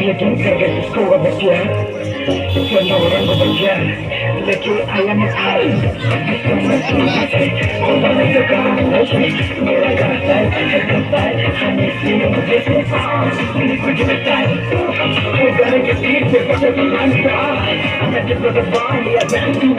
लेकिन करके इसको बच्चिया चलो रंगो बच्चिया लेकिन आया में आए मेरा गाता है हमें सीने मुझे से कुछ बताए वो गले के पीठ पे बच्चे की मानता मैं जब तो बाहर या बैठू